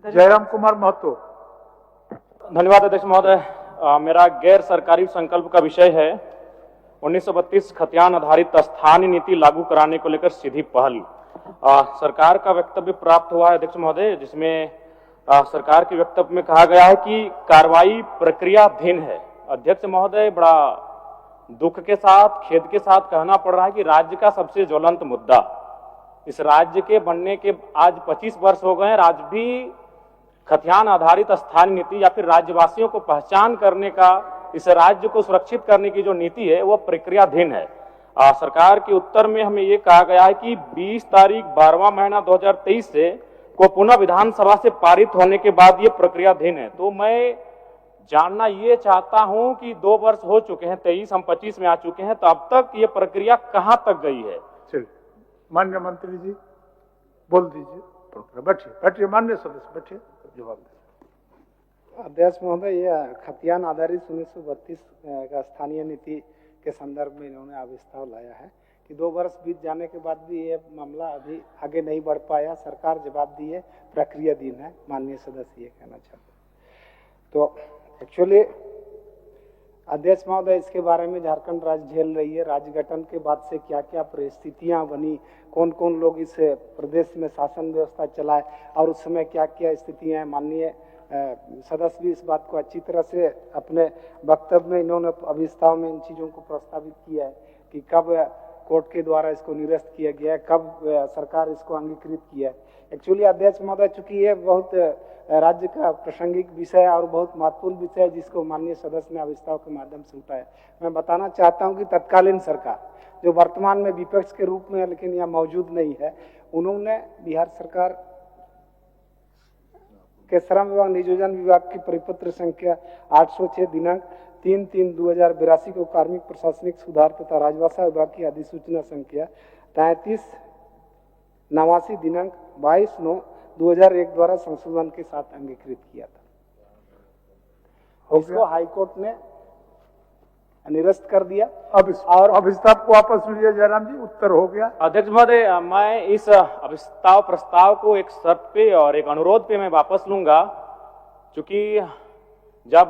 जयराम कुमार महतो। धन्यवाद अध्यक्ष महोदय। मेरा गैर सरकारी संकल्प का विषय है 1932 खतियान आधारित स्थानीय नीति लागू कराने को लेकर सीधी पहल। सरकार का वक्तव्य प्राप्त हुआ है अध्यक्ष महोदय, जिसमें सरकार के वक्तव्य में कहा गया है कि कार्रवाई प्रक्रियाधीन है। अध्यक्ष महोदय, बड़ा दुख के साथ, खेद के साथ कहना पड़ रहा है कि राज्य का सबसे ज्वलंत मुद्दा, इस राज्य के बनने के आज 25 वर्ष हो गए हैं, आज भी खतियान आधारित स्थानीय नीति या फिर राज्यवासियों को पहचान करने का, इस राज्य को सुरक्षित करने की जो नीति है वो प्रक्रियाधीन है। सरकार के उत्तर में हमें ये कहा गया है कि 20 तारीख 12वां महीना 2023 से को पुनः विधानसभा से पारित होने के बाद ये प्रक्रियाधीन है। तो मैं जानना ये चाहता हूं कि 2 वर्ष हो चुके हैं, 23 हम 25 में आ चुके हैं, तो अब तक ये प्रक्रिया कहां तक गई है? चलिए, माननीय मंत्री जी बोल दीजिए। बैठिए बैठिए, माननीय सदस्य बैठिए, जवाब दीजिए। अध्यक्ष महोदय, यह खतियान आधारित 1932 का स्थानीय नीति के संदर्भ में इन्होंने आविष्कार लाया है कि 2 वर्ष बीत जाने के बाद भी ये मामला अभी आगे नहीं बढ़ पाया। सरकार जवाब दी है, प्रक्रियाधीन है। माननीय सदस्य ये कहना चाहते हैं। तो एक्चुअली अध्यक्ष महोदय, इसके बारे में झारखंड राज्य झेल रही है। राज्य गठन के बाद से क्या क्या परिस्थितियां बनी, कौन कौन लोग इस प्रदेश में शासन व्यवस्था चलाए और उस समय क्या क्या स्थितियां हैं, माननीय सदस्य भी इस बात को अच्छी तरह से अपने वक्तव्य में इन्होंने अभिस्ताव में इन चीज़ों को प्रस्तावित किया है कि कब कोर्ट के द्वारा इसको निरस्त किया गया है, कब सरकार इसको अंगीकृत किया है। एक्चुअली अध्यक्ष महोदय, चूंकि ये बहुत राज्य का प्रासंगिक विषय और बहुत महत्वपूर्ण विषय है जिसको माननीय सदस्य ने अभिस्ताव के माध्यम से उठाया, मैं बताना चाहता हूं कि तत्कालीन सरकार जो वर्तमान में विपक्ष के रूप में है लेकिन यहाँ मौजूद नहीं है, उन्होंने बिहार सरकार के श्रम एवं नियोजन विभाग की परिपत्र संख्या 806 दिनांक 3/3/2082 को कार्मिक प्रशासनिक सुधार तथा राजभाषा विभाग की अधिसूचना संख्या 33/89 दिनांक 22/9/2001 द्वारा संशोधन के साथ अंगीकृत किया था। इसको हाईकोर्ट ने निरस्त कर दिया। अब अभिस्ताव को वापस लीजिए जयराम जी, उत्तर हो गया। अध्यक्ष महोदय, मैं इस अभिस्ताव प्रस्ताव को एक शर्त पे और एक अनुरोध पे मैं वापस लूंगा, क्योंकि जब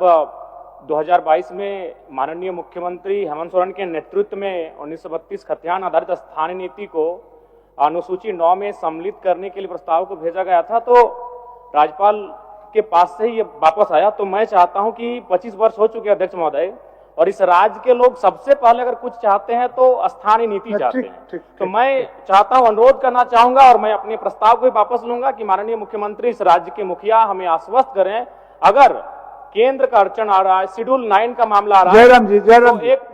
2022 में माननीय मुख्यमंत्री हेमंत सोरेन के नेतृत्व में 1932 खतियान आधारित स्थानीय नीति को अनुसूची 9 में सम्मिलित करने के लिए प्रस्ताव को भेजा गया था, तो राज्यपाल के पास से ही ये वापस आया। तो मैं चाहता हूं कि 25 वर्ष हो चुके अध्यक्ष महोदय, और इस राज्य के लोग सबसे पहले अगर कुछ चाहते हैं तो स्थानीय नीति चाहते हैं। तो मैं चाहता हूं, अनुरोध करना चाहूंगा और मैं अपने प्रस्ताव को वापस लूंगा कि माननीय मुख्यमंत्री इस राज्य के मुखिया हमें आश्वस्त करें, अगर केंद्र का अड़चन आ रहा है, शेड्यूल 9 का मामला आ रहा है।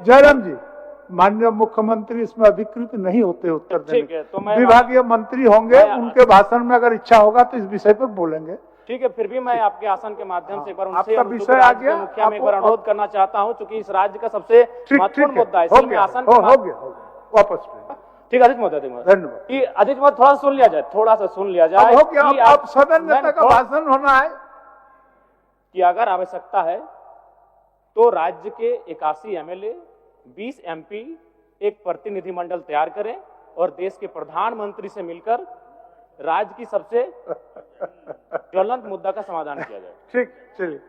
जयराम जी, माननीय मुख्यमंत्री इसमें अधिकृत नहीं होते उत्तर देने, तो मैं विभागीय मंत्री होंगे, उनके भाषण में अगर इच्छा होगा तो इस विषय पर बोलेंगे। ठीक है, फिर भी मैं आपके आसन के माध्यम से एक बार उनसे विषय आ गया, मुखिया में एक बार अनुरोध करना चाहता हूं, क्योंकि इस राज्य का सबसे महत्वपूर्ण मुद्दा है। हो गया, वापस ठीक है अध्यक्ष महोदय, धन्यवाद। अध्यक्ष महोदय, थोड़ा सुन लिया जाए, थोड़ा सा सुन लिया जाए। आप सदन नेता का भाषण होना है कि अगर आवश्यकता है तो राज्य के 81 MLA, 20 MP एक प्रतिनिधिमंडल तैयार करें और देश के प्रधानमंत्री से मिलकर राज्य की सबसे ज्वलंत मुद्दा का समाधान किया जाए। ठीक, चलिए।